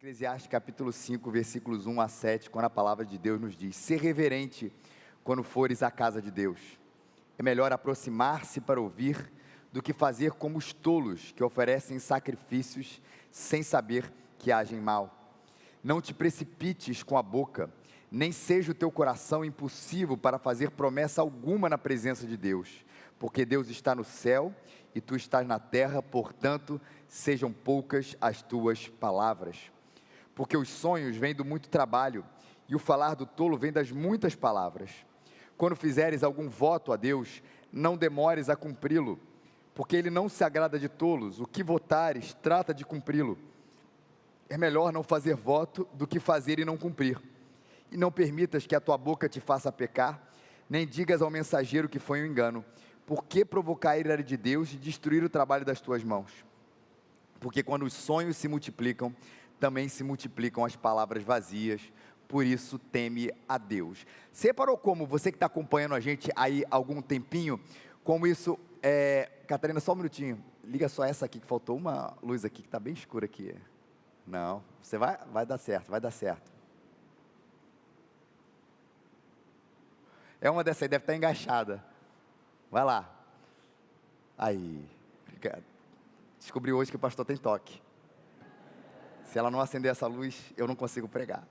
Eclesiastes capítulo 5, versículos 1 a 7, quando a palavra de Deus nos diz: ser reverente quando fores à casa de Deus. É melhor aproximar-se para ouvir do que fazer como os tolos que oferecem sacrifícios sem saber que agem mal. Não te precipites com a boca, nem seja o teu coração impulsivo para fazer promessa alguma na presença de Deus, porque Deus está no céu e tu estás na terra, portanto, sejam poucas as tuas palavras. Porque os sonhos vêm do muito trabalho, e o falar do tolo vem das muitas palavras. Quando fizeres algum voto a Deus, não demores a cumpri-lo, porque ele não se agrada de tolos. O que votares, trata de cumpri-lo. É melhor não fazer voto do que fazer e não cumprir. E não permitas que a tua boca te faça pecar, nem digas ao mensageiro que foi um engano. Por que provocar a ira de Deus e destruir o trabalho das tuas mãos? Porque quando os sonhos se multiplicam, também se multiplicam as palavras vazias. Por isso teme a Deus. Você reparou como, você que está acompanhando a gente aí há algum tempinho, como isso Catarina, só um minutinho, liga só essa aqui, que faltou uma luz aqui, que está bem escura aqui. Não, você vai dar certo, vai dar certo. É uma dessa aí, deve estar engaixada. Vai lá. Aí, obrigado. Descobri hoje que o pastor tem toque. Se ela não acender essa luz, eu não consigo pregar.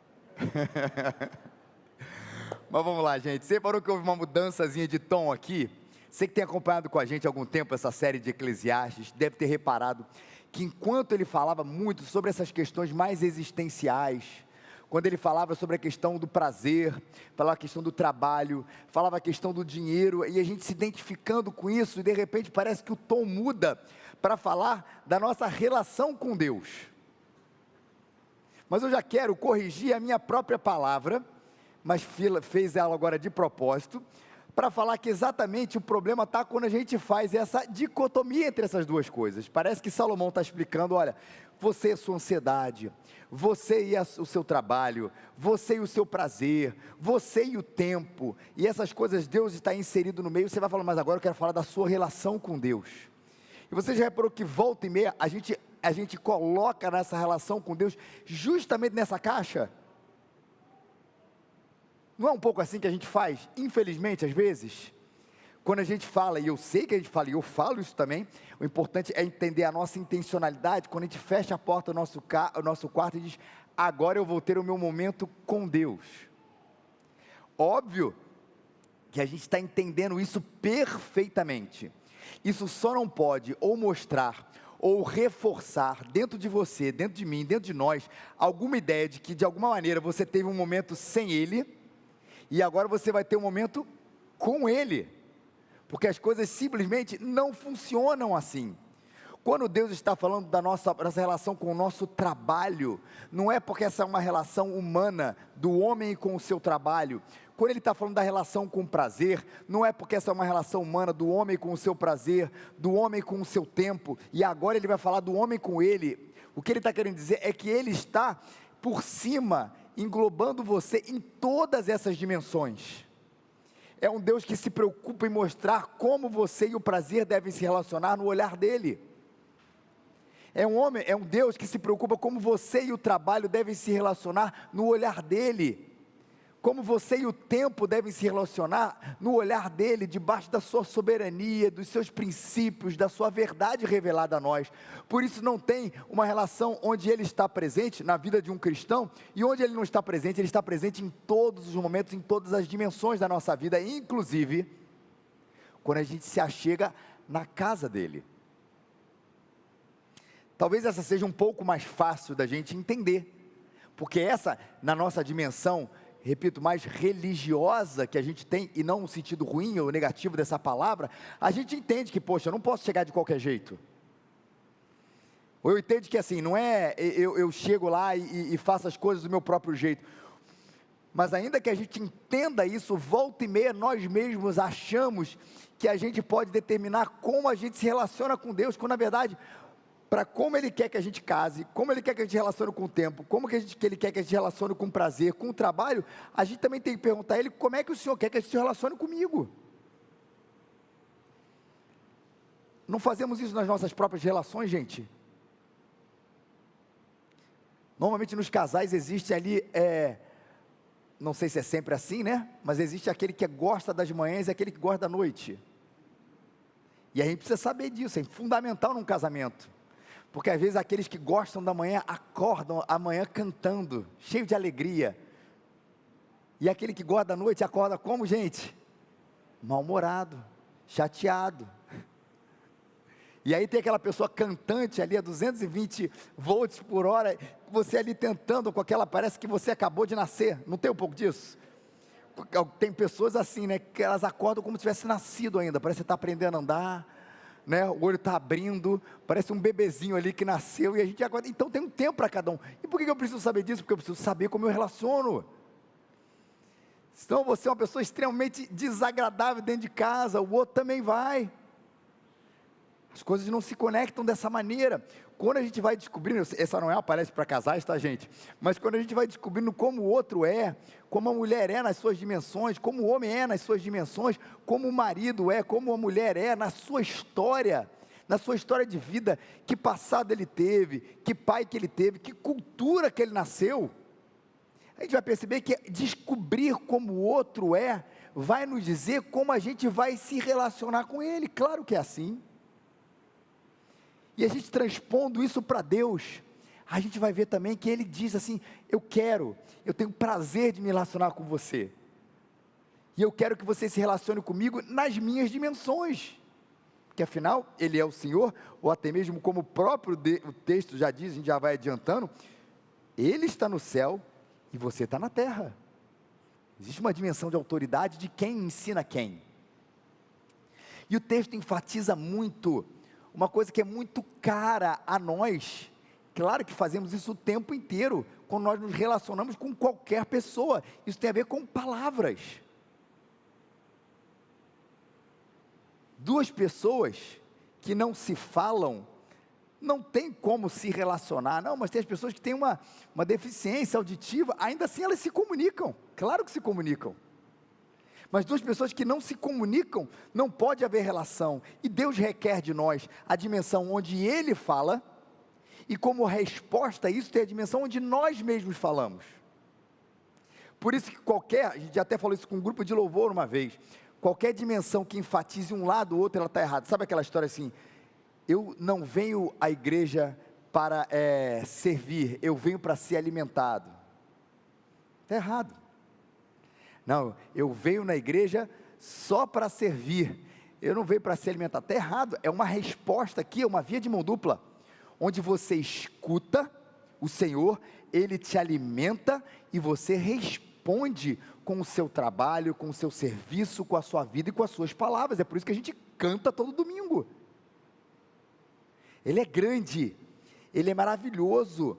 Mas vamos lá, gente. Você reparou que houve uma mudançazinha de tom aqui? Você que tem acompanhado com a gente há algum tempo essa série de Eclesiastes, deve ter reparado que enquanto ele falava muito sobre essas questões mais existenciais, quando ele falava sobre a questão do prazer, falava a questão do trabalho, falava a questão do dinheiro, e a gente se identificando com isso, e de repente parece que o tom muda para falar da nossa relação com Deus. Mas eu já quero corrigir a minha própria palavra, mas fez ela agora de propósito, para falar que exatamente o problema está quando a gente faz essa dicotomia entre essas duas coisas. Parece que Salomão está explicando: olha, você e a sua ansiedade, você e o seu trabalho, você e o seu prazer, você e o tempo, e essas coisas Deus está inserido no meio. Você vai falar: mas agora eu quero falar da sua relação com Deus. E você já reparou que volta e meia a gente coloca nessa relação com Deus justamente nessa caixa? Não é um pouco assim que a gente faz, infelizmente, às vezes? Quando a gente fala, e eu sei que a gente fala, e eu falo isso também, o importante é entender a nossa intencionalidade. Quando a gente fecha a porta do nosso quarto e diz: agora eu vou ter o meu momento com Deus. Óbvio que a gente está entendendo isso perfeitamente. Isso só não pode ou mostrar ou reforçar dentro de você, dentro de mim, dentro de nós, alguma ideia de que de alguma maneira você teve um momento sem Ele, e agora você vai ter um momento com Ele, porque as coisas simplesmente não funcionam assim. Quando Deus está falando da nossa relação com o nosso trabalho, não é porque essa é uma relação humana, do homem com o seu trabalho. Quando Ele está falando da relação com o prazer, não é porque essa é uma relação humana, do homem com o seu prazer, do homem com o seu tempo, e agora Ele vai falar do homem com Ele. O que Ele está querendo dizer é que Ele está por cima, englobando você em todas essas dimensões. É um Deus que se preocupa em mostrar como você e o prazer devem se relacionar no olhar dEle. É um Deus que se preocupa como você e o trabalho devem se relacionar no olhar dEle. Como você e o tempo devem se relacionar no olhar dEle, debaixo da sua soberania, dos seus princípios, da sua verdade revelada a nós. Por isso não tem uma relação onde Ele está presente na vida de um cristão, e onde Ele não está presente. Ele está presente em todos os momentos, em todas as dimensões da nossa vida, inclusive quando a gente se achega na casa dEle. Talvez essa seja um pouco mais fácil da gente entender, porque essa, na nossa dimensão, repito, mais religiosa que a gente tem, e não no sentido ruim ou negativo dessa palavra, a gente entende que, poxa, eu não posso chegar de qualquer jeito. Ou eu entendo que assim, não é eu chego lá e faço as coisas do meu próprio jeito. Mas ainda que a gente entenda isso, volta e meia nós mesmos achamos que a gente pode determinar como a gente se relaciona com Deus, quando na verdade, para como Ele quer que a gente case, como Ele quer que a gente relacione com o tempo, como que Ele quer que a gente relacione com o prazer, com o trabalho, a gente também tem que perguntar a Ele: como é que o Senhor quer que a gente se relacione comigo? Não fazemos isso nas nossas próprias relações, gente? Normalmente nos casais existe ali, não sei se é sempre assim, né? Mas existe aquele que gosta das manhãs e aquele que gosta da noite. E a gente precisa saber disso, é fundamental num casamento. Porque às vezes aqueles que gostam da manhã acordam amanhã cantando, cheio de alegria. E aquele que gosta da noite acorda como, gente? Mal-humorado, chateado. E aí tem aquela pessoa cantante ali a 220 volts por hora, você ali tentando com aquela, parece que você acabou de nascer, não tem um pouco disso? Tem pessoas assim, né, que elas acordam como se tivesse nascido ainda, parece que está aprendendo a andar, né, o olho está abrindo, parece um bebezinho ali que nasceu, e a gente acorda, então tem um tempo para cada um. E por que eu preciso saber disso? Porque eu preciso saber como eu relaciono. Senão você é uma pessoa extremamente desagradável dentro de casa, o outro também vai. As coisas não se conectam dessa maneira. Quando a gente vai descobrindo, essa não é uma palestra para casais, tá, gente? Mas quando a gente vai descobrindo como o outro é, como a mulher é nas suas dimensões, como o homem é nas suas dimensões, como o marido é, como a mulher é na sua história de vida, que passado ele teve, que pai que ele teve, que cultura que ele nasceu, a gente vai perceber que descobrir como o outro é, vai nos dizer como a gente vai se relacionar com ele. Claro que é assim. E a gente transpondo isso para Deus, a gente vai ver também que Ele diz assim, eu tenho prazer de me relacionar com você, e eu quero que você se relacione comigo nas minhas dimensões, porque afinal, Ele é o Senhor, ou até mesmo como o texto já diz, a gente já vai adiantando, Ele está no céu, e você está na terra. Existe uma dimensão de autoridade de quem ensina quem, e o texto enfatiza muito, uma coisa que é muito cara a nós. Claro que fazemos isso o tempo inteiro, quando nós nos relacionamos com qualquer pessoa, isso tem a ver com palavras. Duas pessoas que não se falam, não tem como se relacionar, não, mas tem as pessoas que têm uma deficiência auditiva, ainda assim elas se comunicam, claro que se comunicam. Mas duas pessoas que não se comunicam, não pode haver relação, e Deus requer de nós a dimensão onde Ele fala, e como resposta a isso tem a dimensão onde nós mesmos falamos. Por isso que a gente até falou isso com um grupo de louvor uma vez, qualquer dimensão que enfatize um lado ou outro, ela está errada. Sabe aquela história assim, eu não venho à igreja para servir, eu venho para ser alimentado. Está errado. Não, eu venho na igreja só para servir, eu não venho para ser alimentado. Está errado, é uma resposta aqui, é uma via de mão dupla, onde você escuta o Senhor, Ele te alimenta, e você responde com o seu trabalho, com o seu serviço, com a sua vida e com as suas palavras. É por isso que a gente canta todo domingo. Ele é grande, Ele é maravilhoso.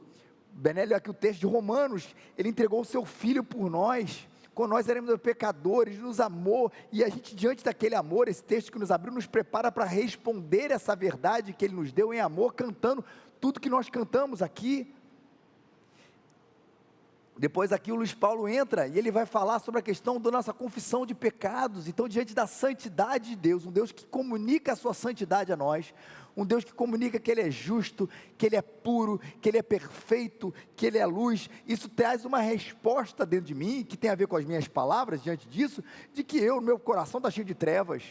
Benélio, aqui o texto de Romanos, Ele entregou o seu Filho por nós, quando nós éramos pecadores, nos amou, e a gente diante daquele amor, esse texto que nos abriu, nos prepara para responder essa verdade que Ele nos deu em amor, cantando tudo que nós cantamos aqui. Depois aqui o Luiz Paulo entra, e ele vai falar sobre a questão da nossa confissão de pecados. Então diante da santidade de Deus, um Deus que comunica a sua santidade a nós, um Deus que comunica que Ele é justo, que Ele é puro, que Ele é perfeito, que Ele é luz, isso traz uma resposta dentro de mim, que tem a ver com as minhas palavras diante disso, de que meu coração está cheio de trevas,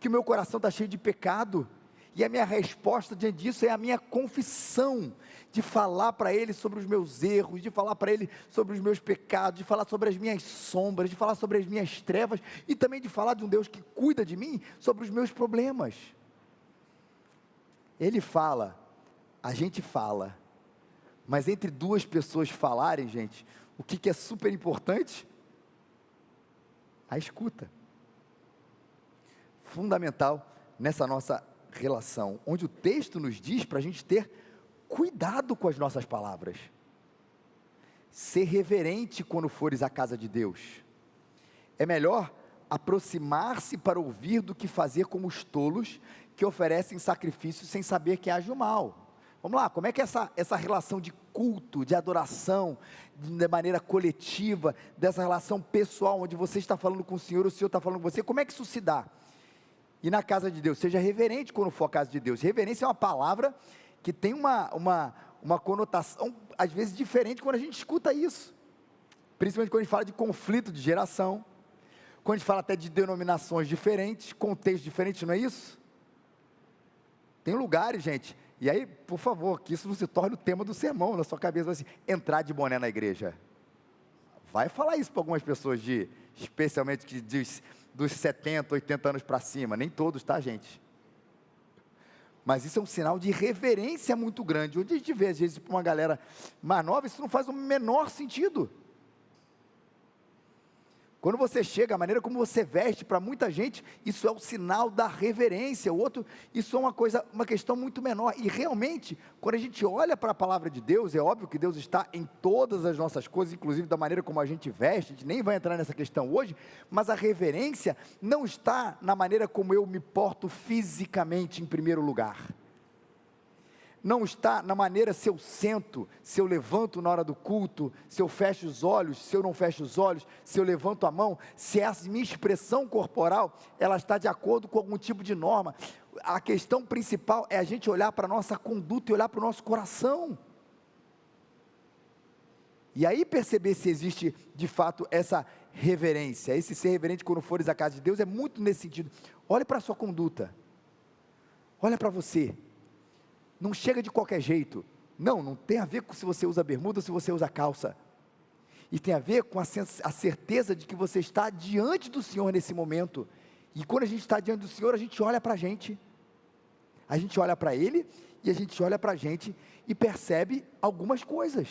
que o meu coração está cheio de pecado, e a minha resposta diante disso é a minha confissão, de falar para Ele sobre os meus erros, de falar para Ele sobre os meus pecados, de falar sobre as minhas sombras, de falar sobre as minhas trevas, e também de falar de um Deus que cuida de mim, sobre os meus problemas. Ele fala, a gente fala, mas entre duas pessoas falarem, gente, o que é super importante? A escuta. Fundamental nessa nossa relação, onde o texto nos diz para a gente ter cuidado com as nossas palavras, ser reverente quando fores à casa de Deus. É melhor aproximar-se para ouvir do que fazer como os tolos que oferecem sacrifícios sem saber que age o mal. Vamos lá, como é que é essa relação de culto, de adoração, de maneira coletiva, dessa relação pessoal, onde você está falando com o Senhor está falando com você, como é que isso se dá? E na casa de Deus, seja reverente quando for à casa de Deus. Reverência é uma palavra que tem uma conotação, às vezes, diferente quando a gente escuta isso. Principalmente quando a gente fala de conflito de geração, quando a gente fala até de denominações diferentes, contextos diferentes, não é isso? Tem lugares, gente, e aí, por favor, que isso não se torne o tema do sermão na sua cabeça, assim, entrar de boné na igreja. Vai falar isso para algumas pessoas, especialmente que dos 70, 80 anos para cima, nem todos, tá, gente? Mas isso é um sinal de reverência muito grande, onde a gente vê, às vezes, para uma galera mais nova, isso não faz o menor sentido. Quando você chega, a maneira como você veste, para muita gente, isso é o sinal da reverência. O outro, isso é uma questão muito menor. E realmente, quando a gente olha para a palavra de Deus, é óbvio que Deus está em todas as nossas coisas, inclusive da maneira como a gente veste, a gente nem vai entrar nessa questão hoje, mas a reverência não está na maneira como eu me porto fisicamente em primeiro lugar. Não está na maneira se eu sento, se eu levanto na hora do culto, se eu fecho os olhos, se eu não fecho os olhos, se eu levanto a mão, se essa minha expressão corporal, ela está de acordo com algum tipo de norma. A questão principal é a gente olhar para a nossa conduta e olhar para o nosso coração. E aí perceber se existe de fato essa reverência, esse ser reverente quando fores à casa de Deus, é muito nesse sentido. Olhe para a sua conduta, olha para você. Não chega de qualquer jeito, não tem a ver com se você usa bermuda ou se você usa calça, e tem a ver com a certeza de que você está diante do Senhor nesse momento, e quando a gente está diante do Senhor, a gente olha para a gente olha para Ele, e a gente olha para a gente, e percebe algumas coisas,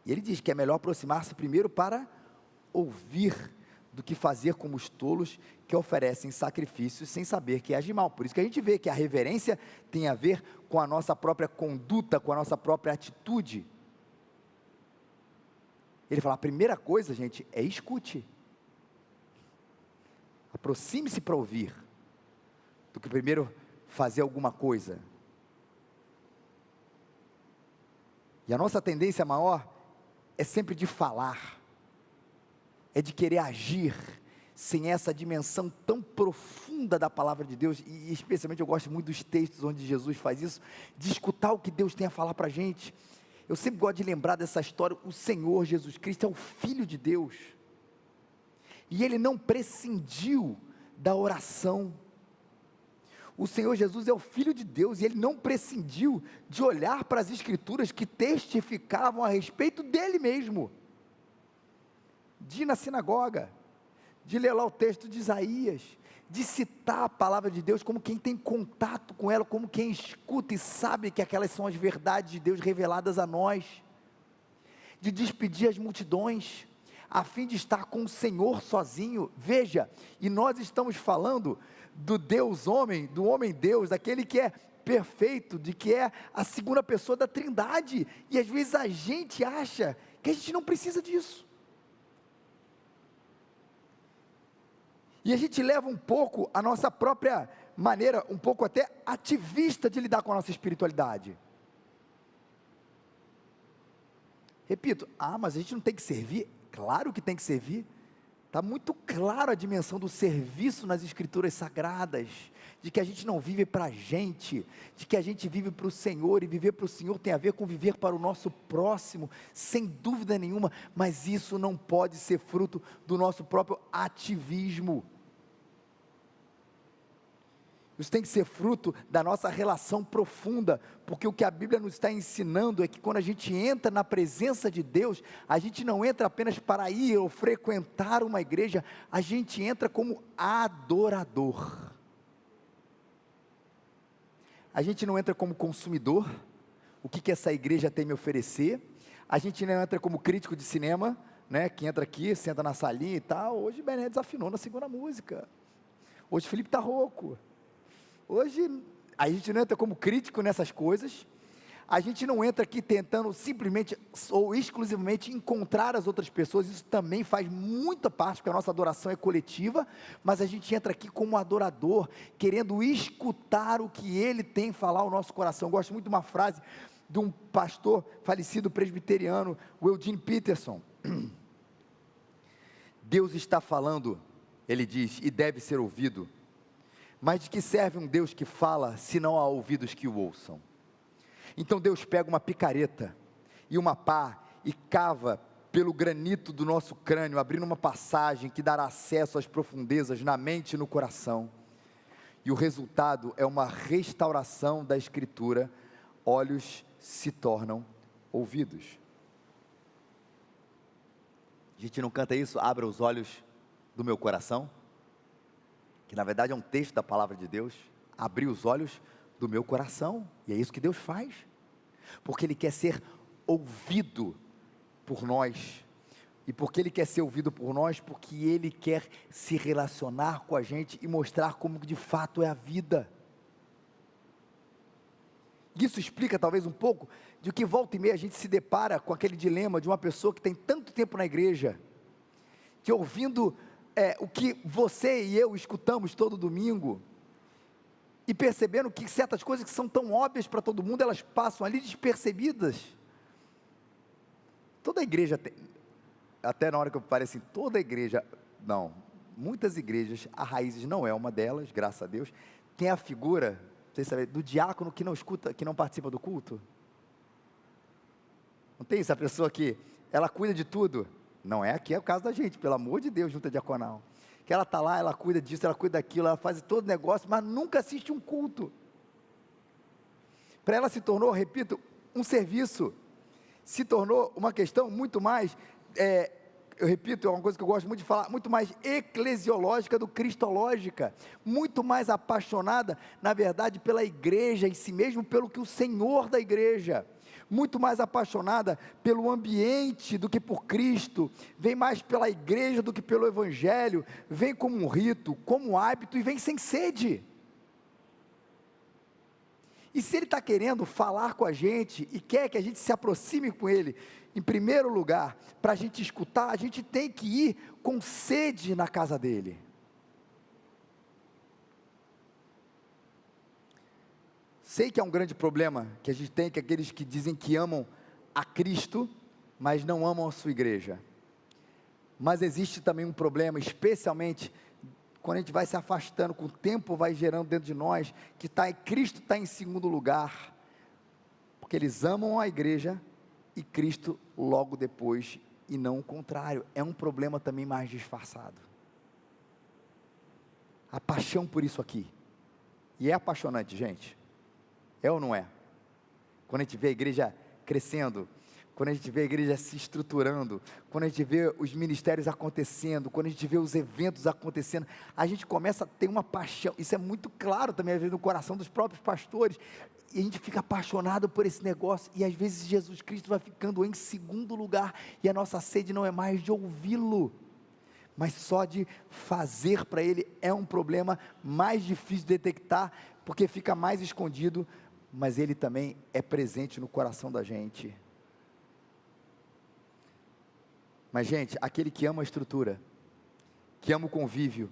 e Ele diz que é melhor aproximar-se primeiro para ouvir, do que fazer como os tolos que oferecem sacrifícios sem saber que agem mal. Por isso que a gente vê que a reverência tem a ver com a nossa própria conduta, com a nossa própria atitude. Ele fala, a primeira coisa, gente, é escute. Aproxime-se para ouvir, do que primeiro fazer alguma coisa. E a nossa tendência maior é sempre de falar, é de querer agir, sem essa dimensão tão profunda da palavra de Deus, e especialmente eu gosto muito dos textos onde Jesus faz isso, de escutar o que Deus tem a falar para a gente. Eu sempre gosto de lembrar dessa história, o Senhor Jesus Cristo é o Filho de Deus, e Ele não prescindiu da oração. O Senhor Jesus é o Filho de Deus, e Ele não prescindiu de olhar para as Escrituras que testificavam a respeito dEle mesmo, de ir na sinagoga, de ler lá o texto de Isaías, de citar a palavra de Deus como quem tem contato com ela, como quem escuta e sabe que aquelas são as verdades de Deus reveladas a nós, de despedir as multidões, a fim de estar com o Senhor sozinho. Veja, e nós estamos falando do Deus homem, do homem Deus, daquele que é perfeito, de que é a segunda pessoa da Trindade, e às vezes a gente acha que a gente não precisa disso, e a gente leva um pouco a nossa própria maneira, um pouco até ativista de lidar com a nossa espiritualidade. Repito, mas a gente não tem que servir? Claro que tem que servir. Está muito claro a dimensão do serviço nas Escrituras Sagradas, de que a gente não vive para a gente, de que a gente vive para o Senhor, e viver para o Senhor tem a ver com viver para o nosso próximo, sem dúvida nenhuma, mas isso não pode ser fruto do nosso próprio ativismo. Isso tem que ser fruto da nossa relação profunda, porque o que a Bíblia nos está ensinando é que quando a gente entra na presença de Deus, a gente não entra apenas para ir ou frequentar uma igreja, a gente entra como adorador. A gente não entra como consumidor, o que essa igreja tem a me oferecer, a gente não entra como crítico de cinema, né, que entra aqui, senta na salinha e tal. Hoje Bené desafinou na segunda música, hoje Felipe está rouco. Hoje, a gente não entra como crítico nessas coisas, a gente não entra aqui tentando simplesmente ou exclusivamente encontrar as outras pessoas, isso também faz muita parte, porque a nossa adoração é coletiva, mas a gente entra aqui como adorador, querendo escutar o que Ele tem a falar ao nosso coração. Eu gosto muito de uma frase de um pastor falecido presbiteriano, o Eugene Peterson. Deus está falando, ele diz, e deve ser ouvido. Mas de que serve um Deus que fala, se não há ouvidos que o ouçam? Então Deus pega uma picareta e uma pá e cava pelo granito do nosso crânio, abrindo uma passagem que dará acesso às profundezas na mente e no coração. E o resultado é uma restauração da Escritura. Olhos se tornam ouvidos. A gente não canta isso? Abra os olhos do meu coração, que na verdade é um texto da palavra de Deus. Abrir os olhos do meu coração, e é isso que Deus faz, porque Ele quer ser ouvido por nós. E porque Ele quer ser ouvido por nós? Porque Ele quer se relacionar com a gente e mostrar como de fato é a vida. Isso explica talvez um pouco de que volta e meia a gente se depara com aquele dilema de uma pessoa que tem tanto tempo na igreja, que ouvindo o que você e eu escutamos todo domingo, e percebendo que certas coisas que são tão óbvias para todo mundo, elas passam ali despercebidas. Toda igreja tem, até na hora que eu falei assim, toda igreja, não, muitas igrejas, a Raízes não é uma delas, graças a Deus, tem a figura, vocês sabem, do diácono que não escuta, que não participa do culto. Não tem essa pessoa que, ela cuida de tudo, não é aqui, é o caso da gente, pelo amor de Deus, junta diaconal, que ela está lá, ela cuida disso, ela cuida daquilo, ela faz todo negócio, mas nunca assiste um culto. Para ela se tornou, repito, um serviço, se tornou uma questão muito mais, eu repito, é uma coisa que eu gosto muito de falar, muito mais eclesiológica do cristológica, muito mais apaixonada, na verdade, pela igreja em si mesmo, pelo que o Senhor da igreja, muito mais apaixonada pelo ambiente do que por Cristo, vem mais pela igreja do que pelo evangelho, vem como um rito, como um hábito, e vem sem sede. E se Ele está querendo falar com a gente, e quer que a gente se aproxime com Ele, em primeiro lugar, para a gente escutar, a gente tem que ir com sede na casa dEle. Sei que é um grande problema que a gente tem, que aqueles que dizem que amam a Cristo, mas não amam a sua igreja. Mas existe também um problema, especialmente quando a gente vai se afastando, com o tempo vai gerando dentro de nós, que Cristo está em segundo lugar, porque eles amam a igreja, e Cristo logo depois, e não o contrário. É um problema também mais disfarçado. A paixão por isso aqui, e é apaixonante, gente, é ou não é? Quando a gente vê a igreja crescendo, quando a gente vê a igreja se estruturando, quando a gente vê os ministérios acontecendo, quando a gente vê os eventos acontecendo, a gente começa a ter uma paixão. Isso é muito claro também, às vezes, no coração dos próprios pastores, e a gente fica apaixonado por esse negócio, e às vezes Jesus Cristo vai ficando em segundo lugar, e a nossa sede não é mais de ouvi-lo, mas só de fazer para Ele. É um problema mais difícil de detectar, porque fica mais escondido, mas Ele também é presente no coração da gente. Mas gente, aquele que ama a estrutura, que ama o convívio,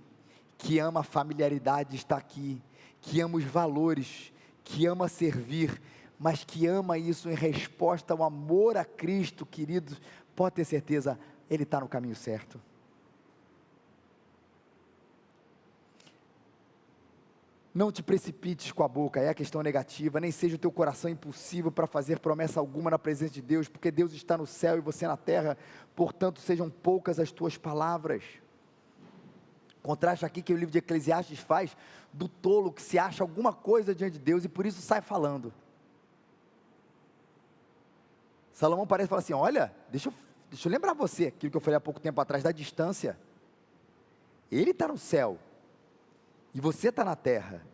que ama a familiaridade de estar aqui, que ama os valores, que ama servir, mas que ama isso em resposta ao amor a Cristo, queridos, pode ter certeza, ele está no caminho certo. Não te precipites com a boca, é a questão negativa, nem seja o teu coração impulsivo para fazer promessa alguma na presença de Deus, porque Deus está no céu e você na terra, portanto sejam poucas as tuas palavras. Contraste aqui que o livro de Eclesiastes faz, do tolo que se acha alguma coisa diante de Deus e por isso sai falando. Salomão parece falar assim, olha, deixa eu lembrar você, aquilo que eu falei há pouco tempo atrás, da distância. Ele está no céu, e você está na terra,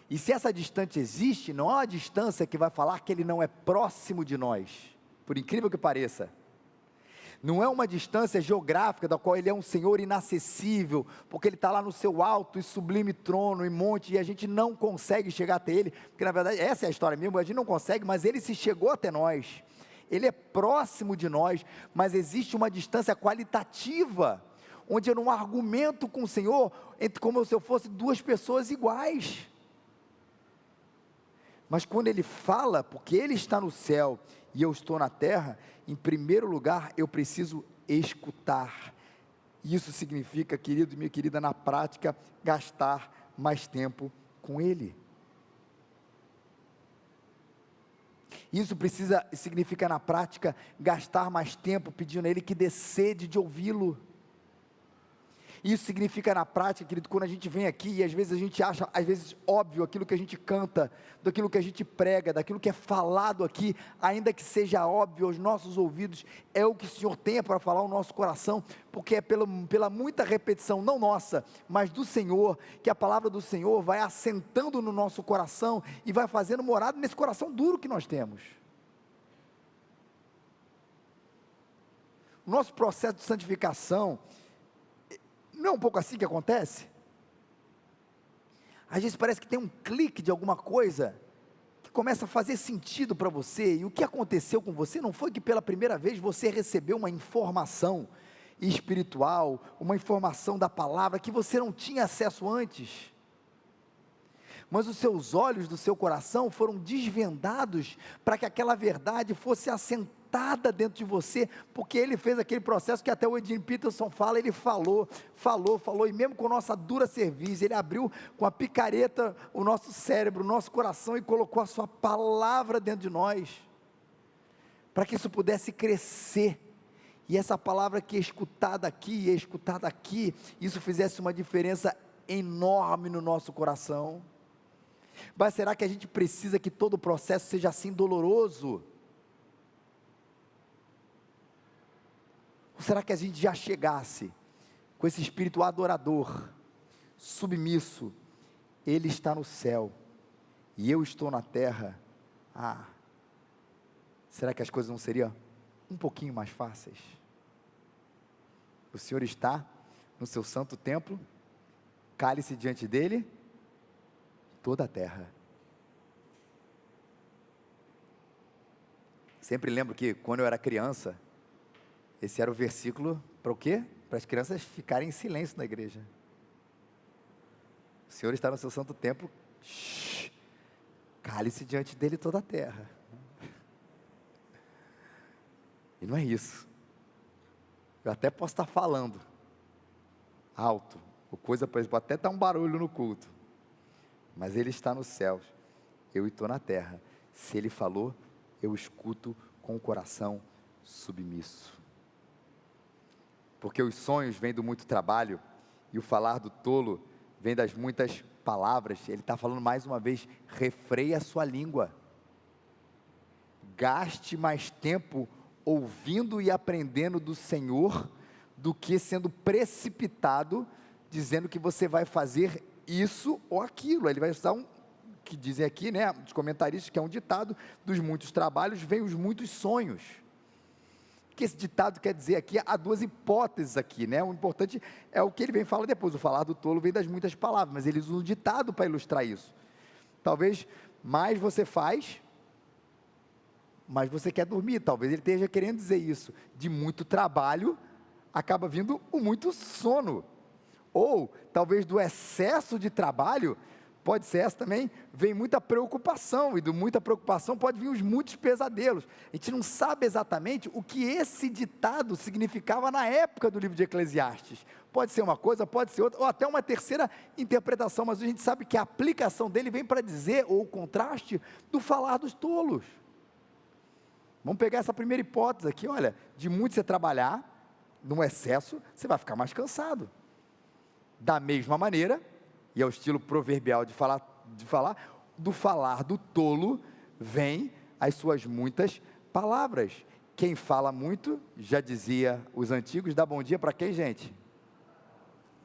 e se essa distância existe, não é uma distância que vai falar que Ele não é próximo de nós, por incrível que pareça, não é uma distância geográfica da qual Ele é um Senhor inacessível, porque Ele está lá no seu alto e sublime trono e monte, e a gente não consegue chegar até Ele, porque na verdade essa é a história mesmo, a gente não consegue, mas Ele se chegou até nós, Ele é próximo de nós, mas existe uma distância qualitativa, onde eu não argumento com o Senhor, como se eu fosse duas pessoas iguais, mas quando Ele fala, porque Ele está no céu, e eu estou na terra, em primeiro lugar, eu preciso escutar, isso significa, querido e minha querida, na prática, gastar mais tempo com Ele, Isso significa na prática, gastar mais tempo pedindo a Ele que dê sede de ouvi-lo. Isso significa na prática, querido, quando a gente vem aqui e às vezes a gente acha, às vezes óbvio, aquilo que a gente canta, daquilo que a gente prega, daquilo que é falado aqui, ainda que seja óbvio aos nossos ouvidos, é o que o Senhor tem para falar ao nosso coração, porque é pela muita repetição, não nossa, mas do Senhor, que a palavra do Senhor vai assentando no nosso coração e vai fazendo morada nesse coração duro que nós temos. O nosso processo de santificação, não é um pouco assim que acontece? Às vezes parece que tem um clique de alguma coisa, que começa a fazer sentido para você, e o que aconteceu com você não foi que pela primeira vez você recebeu uma informação espiritual, uma informação da palavra, que você não tinha acesso antes, mas os seus olhos do seu coração foram desvendados, para que aquela verdade fosse assentada dentro de você, porque ele fez aquele processo que até o Eugene Peterson fala, ele falou, e mesmo com nossa dura cerviz, ele abriu com a picareta o nosso cérebro, o nosso coração, e colocou a sua palavra dentro de nós, para que isso pudesse crescer, e essa palavra que é escutada aqui, isso fizesse uma diferença enorme no nosso coração. Mas será que a gente precisa que todo o processo seja assim doloroso? Ou será que a gente já chegasse com esse espírito adorador, submisso? Ele está no céu e eu estou na terra. Será que as coisas não seriam um pouquinho mais fáceis? O Senhor está no seu santo templo, cale-se diante dele toda a terra. Sempre lembro que quando eu era criança, esse era o versículo para o quê? Para as crianças ficarem em silêncio na igreja. O Senhor está no seu santo templo, cale-se diante dele toda a terra. E não é isso. Eu até posso estar falando alto, ou coisa, por exemplo, até dar um barulho no culto, mas Ele está nos céus, eu estou na terra. Se Ele falou, eu escuto com o coração submisso, porque os sonhos vêm do muito trabalho, e o falar do tolo vem das muitas palavras. Ele está falando mais uma vez, refreie a sua língua, gaste mais tempo ouvindo e aprendendo do Senhor, do que sendo precipitado, dizendo que você vai fazer isso ou aquilo. Ele vai usar que dizem aqui, né, os comentaristas, que é um ditado: dos muitos trabalhos vêm os muitos sonhos. O que esse ditado quer dizer aqui? Há duas hipóteses aqui, né? O importante é o que ele vem falar depois. O falar do tolo vem das muitas palavras, mas ele usa um ditado para ilustrar isso. Talvez mais você faz, mas você quer dormir. Talvez ele esteja querendo dizer isso. De muito trabalho acaba vindo o muito sono. Ou talvez do excesso de trabalho, pode ser essa também, vem muita preocupação, e de muita preocupação pode vir os muitos pesadelos. A gente não sabe exatamente o que esse ditado significava na época do livro de Eclesiastes. Pode ser uma coisa, pode ser outra, ou até uma terceira interpretação, mas a gente sabe que a aplicação dele vem para dizer, ou o contraste, do falar dos tolos. Vamos pegar essa primeira hipótese aqui, olha, de muito você trabalhar, num excesso, você vai ficar mais cansado. Da mesma maneira, e é o estilo proverbial de falar, do falar do tolo, vem as suas muitas palavras. Quem fala muito, já dizia os antigos, dá bom dia para quem, gente?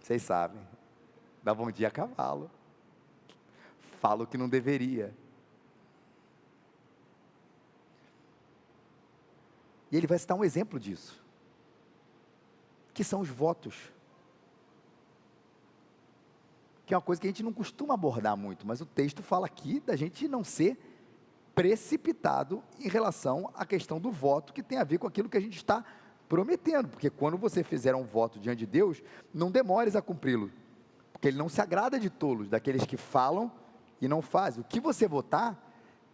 Vocês sabem, dá bom dia a cavalo. Fala o que não deveria. E ele vai citar um exemplo disso, que são os votos, que é uma coisa que a gente não costuma abordar muito, mas o texto fala aqui da gente não ser precipitado em relação à questão do voto, que tem a ver com aquilo que a gente está prometendo, porque quando você fizer um voto diante de Deus, não demores a cumpri-lo, porque Ele não se agrada de tolos, daqueles que falam e não fazem. O que você votar,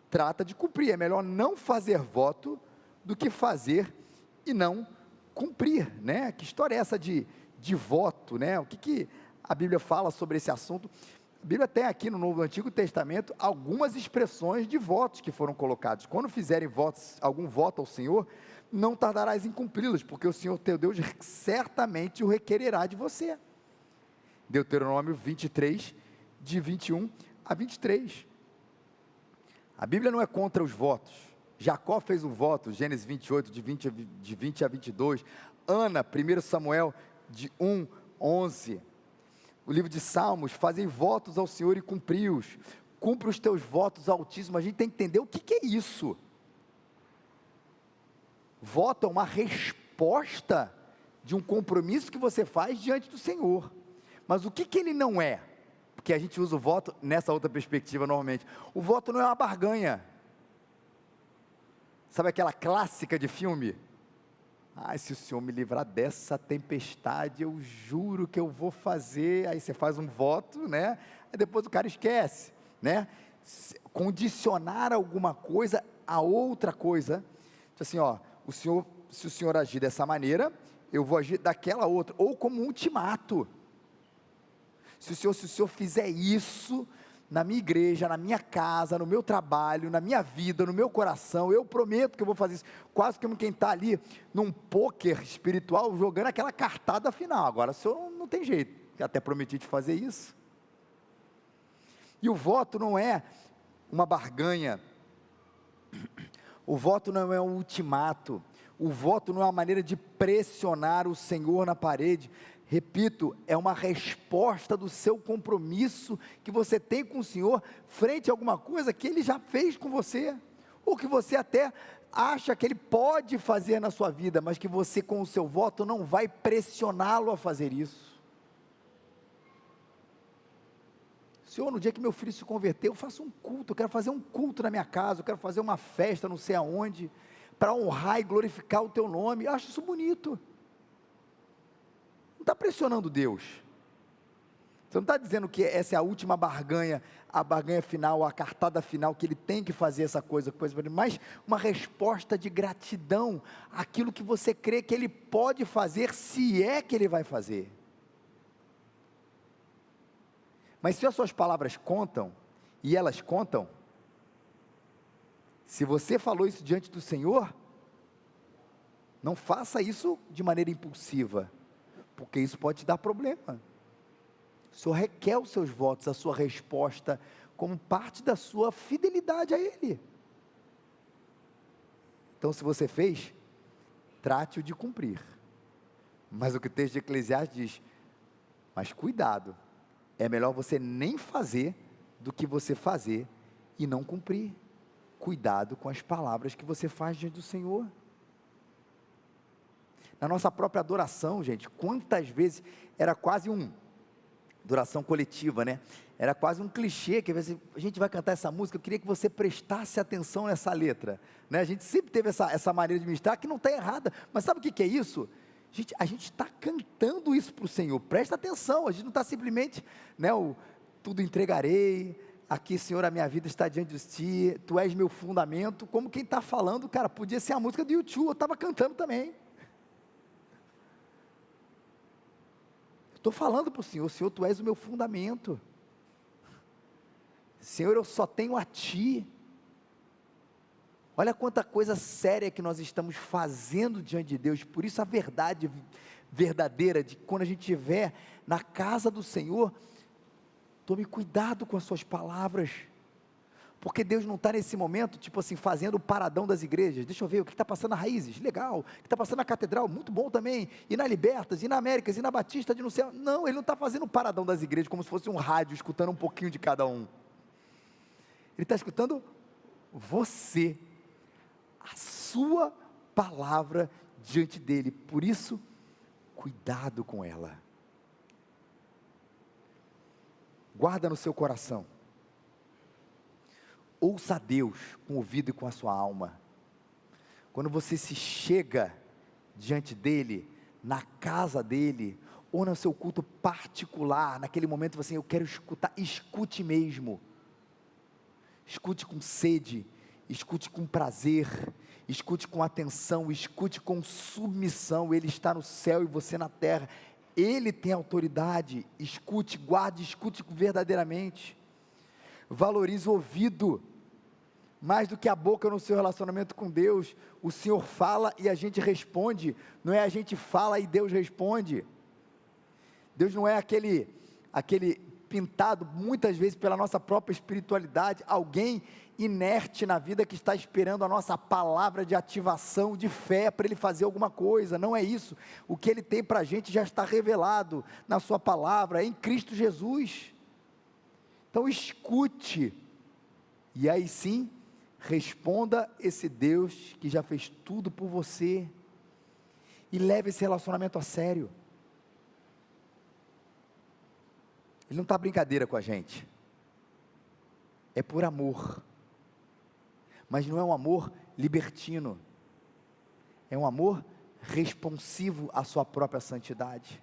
trata de cumprir. É melhor não fazer voto do que fazer e não cumprir, né? Que história é essa de voto, né? O que a Bíblia fala sobre esse assunto? A Bíblia tem aqui no Antigo Testamento algumas expressões de votos que foram colocados. Quando fizerem votos, algum voto ao Senhor, não tardarás em cumpri-los, porque o Senhor teu Deus certamente o requererá de você. Deuteronômio 23, de 21 a 23. A Bíblia não é contra os votos. Jacó fez um voto, Gênesis 28, de 20 a 22. Ana, 1 Samuel, de 1, 11. O livro de Salmos, fazem votos ao Senhor e cumpri-os. Cumpre os teus votos, Altíssimo. A gente tem que entender o que é isso. Voto é uma resposta de um compromisso que você faz diante do Senhor. Mas o que ele não é? Porque a gente usa o voto nessa outra perspectiva normalmente. O voto não é uma barganha. Sabe aquela clássica de filme? Se o Senhor me livrar dessa tempestade, eu juro que eu vou fazer. Aí você faz um voto, né? Aí depois o cara esquece, né? Condicionar alguma coisa a outra coisa. Tipo assim, se o Senhor agir dessa maneira, eu vou agir daquela outra. Ou como um ultimato. Se o Senhor fizer isso na minha igreja, na minha casa, no meu trabalho, na minha vida, no meu coração, eu prometo que eu vou fazer isso. Quase como quem está ali num pôquer espiritual, jogando aquela cartada final. Agora, o Senhor não tem jeito, eu até prometi te fazer isso. E o voto não é uma barganha, o voto não é um ultimato, o voto não é uma maneira de pressionar o Senhor na parede. Repito, é uma resposta do seu compromisso que você tem com o Senhor frente a alguma coisa que Ele já fez com você, ou que você até acha que Ele pode fazer na sua vida, mas que você com o seu voto não vai pressioná-lo a fazer isso. Senhor, no dia que meu filho se converter, eu faço um culto, eu quero fazer um culto na minha casa, eu quero fazer uma festa não sei aonde, para honrar e glorificar o Teu nome. Eu acho isso bonito. Não está pressionando Deus. Você não está dizendo que essa é a última barganha, a barganha final, a cartada final, que Ele tem que fazer essa coisa, mas uma resposta de gratidão àquilo que você crê que Ele pode fazer, se é que Ele vai fazer. Mas se as suas palavras contam, e elas contam, se você falou isso diante do Senhor, não faça isso de maneira impulsiva, porque isso pode te dar problema. O Senhor requer os seus votos, a sua resposta, como parte da sua fidelidade a Ele. Então, se você fez, trate-o de cumprir. Mas o que o texto de Eclesiastes diz, mas cuidado, é melhor você nem fazer, do que você fazer e não cumprir. Cuidado com as palavras que você faz diante do Senhor. Na nossa própria adoração, gente, quantas vezes era quase adoração coletiva, né? Era quase um clichê, que a gente vai cantar essa música, eu queria que você prestasse atenção nessa letra, né? A gente sempre teve essa maneira de ministrar, que não está errada, mas sabe o que é isso? Gente, a gente está cantando isso para o Senhor, presta atenção, a gente não está simplesmente, né, tudo entregarei, aqui Senhor a minha vida está diante de ti, tu és meu fundamento, como quem está falando, cara, podia ser a música do YouTube, eu estava cantando também. Estou falando para o Senhor, Senhor, tu és o meu fundamento, Senhor, eu só tenho a ti. Olha quanta coisa séria que nós estamos fazendo diante de Deus. Por isso a verdade verdadeira, de quando a gente estiver na casa do Senhor, tome cuidado com as suas palavras, porque Deus não está nesse momento, tipo assim, fazendo o paradão das igrejas. Deixa eu ver o que está passando na Raízes, legal, o que está passando na Catedral, muito bom também, e na Libertas, e na Américas, e na Batista de não sei, não, Ele não está fazendo o paradão das igrejas, como se fosse um rádio, escutando um pouquinho de cada um. Ele está escutando você, a sua palavra diante dEle. Por isso, cuidado com ela, guarda no seu coração, ouça a Deus com o ouvido e com a sua alma. Quando você se chega diante dEle, na casa dEle, ou no seu culto particular, naquele momento assim, eu quero escutar, escute mesmo, escute com sede, escute com prazer, escute com atenção, escute com submissão. Ele está no céu e você na terra, Ele tem autoridade. Escute, guarde, escute verdadeiramente. Valorize o ouvido, mais do que a boca no seu relacionamento com Deus. O Senhor fala e a gente responde, não é a gente fala e Deus responde. Deus não é aquele pintado muitas vezes pela nossa própria espiritualidade, alguém inerte na vida que está esperando a nossa palavra de ativação, de fé para Ele fazer alguma coisa. Não é isso. O que Ele tem para a gente já está revelado na sua palavra, em Cristo Jesus. Então escute, e aí sim, responda esse Deus que já fez tudo por você, e leve esse relacionamento a sério. Ele não está brincadeira com a gente, é por amor, mas não é um amor libertino, é um amor responsivo à sua própria santidade.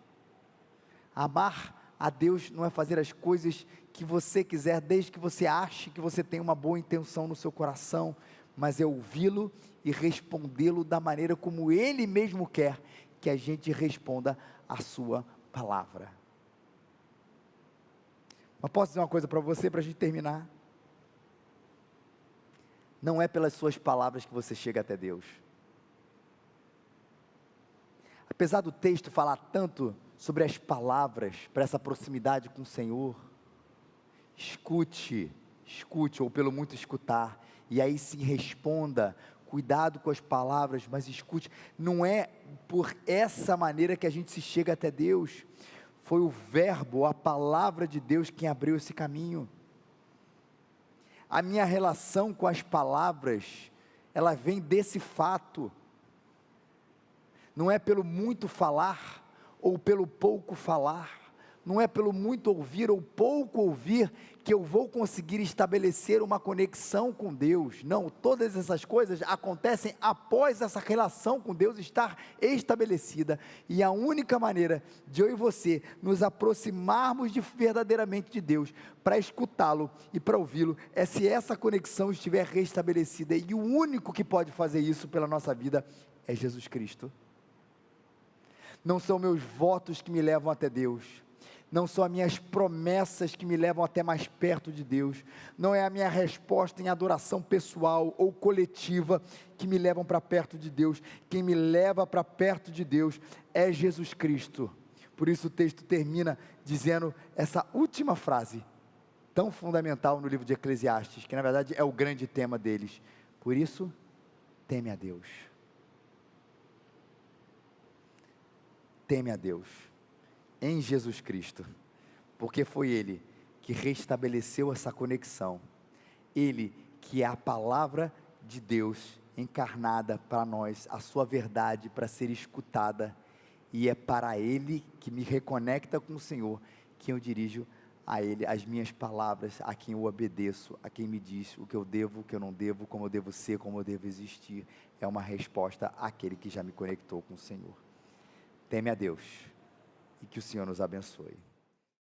Amar a Deus não é fazer as coisas que você quiser, desde que você ache que você tem uma boa intenção no seu coração, mas é ouvi-lo e respondê-lo da maneira como Ele mesmo quer que a gente responda a sua palavra. Mas posso dizer uma coisa para você, para a gente terminar? Não é pelas suas palavras que você chega até Deus. Apesar do texto falar tanto sobre as palavras, para essa proximidade com o Senhor, escute, ou pelo muito escutar, e aí sim responda, cuidado com as palavras, mas escute. Não é por essa maneira que a gente se chega até Deus, foi o verbo, a palavra de Deus quem abriu esse caminho. A minha relação com as palavras, ela vem desse fato, não é pelo muito falar, ou pelo pouco falar, não é pelo muito ouvir ou pouco ouvir, que eu vou conseguir estabelecer uma conexão com Deus. Não, todas essas coisas acontecem após essa relação com Deus estar estabelecida, e a única maneira de eu e você nos aproximarmos verdadeiramente de Deus, para escutá-lo e para ouvi-lo, é se essa conexão estiver restabelecida, e o único que pode fazer isso pela nossa vida, é Jesus Cristo. Não são meus votos que me levam até Deus, não são as minhas promessas que me levam até mais perto de Deus, não é a minha resposta em adoração pessoal ou coletiva que me levam para perto de Deus. Quem me leva para perto de Deus é Jesus Cristo. Por isso o texto termina dizendo essa última frase, tão fundamental no livro de Eclesiastes, que na verdade é o grande tema deles: por isso, teme a Deus. Teme a Deus, em Jesus Cristo, porque foi Ele que restabeleceu essa conexão, Ele que é a palavra de Deus encarnada para nós, a sua verdade para ser escutada, e é para Ele que me reconecta com o Senhor, que eu dirijo a Ele as minhas palavras, a quem eu obedeço, a quem me diz o que eu devo, o que eu não devo, como eu devo ser, como eu devo existir. É uma resposta àquele que já me conectou com o Senhor. Teme a Deus, e que o Senhor nos abençoe.